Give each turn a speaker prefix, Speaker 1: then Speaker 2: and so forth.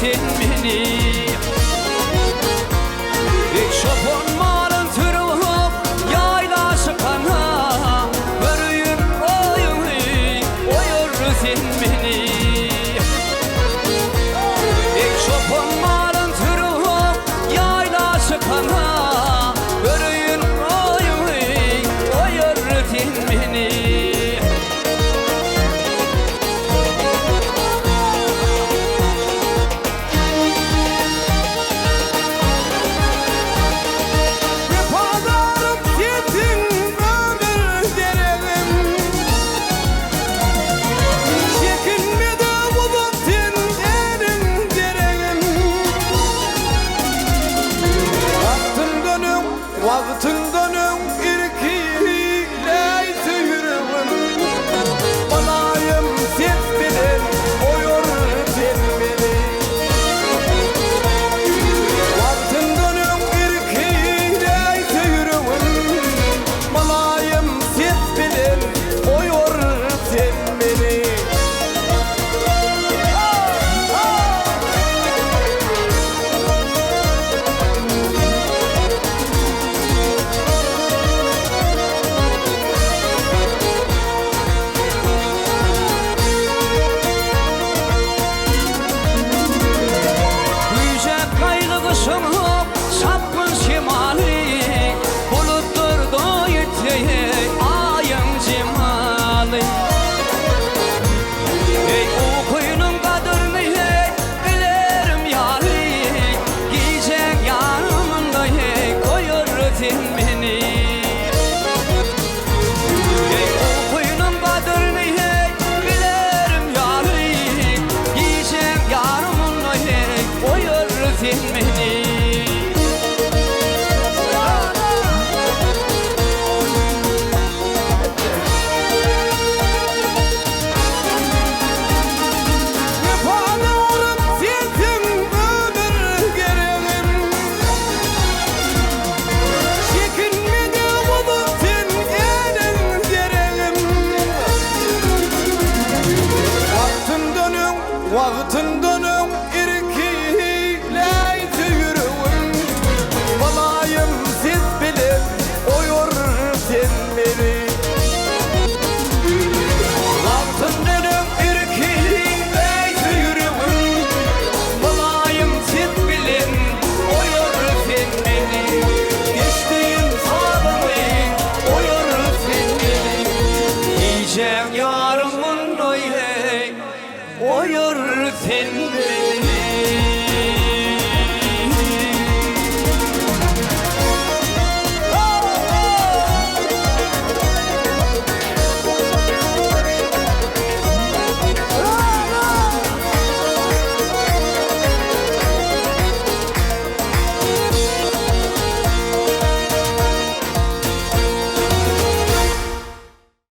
Speaker 1: sen beni. Şopon malın türüp yayla çıkana börüyün oyur sen beni. Şopon malın türüp yayla çıkana börüyün oyur sen beni.
Speaker 2: Vaktin dönüm irkiyle yüreğim Balayım ses bilir oyur sen beni. Vaktin dönüm irkiyle yüreğim Balayım ses bilir oyur sen beni.
Speaker 1: Sapkın şimali bulutturdu yeteye ayın cemali. Ey o koyunun kadrini hey bilirim yali. Giyecek yanımda hey koyur sen beni. Ey o koyunun kadrini hey bilirim yali. Giyecek yanımda hey koyur sen beni.
Speaker 2: Vaktin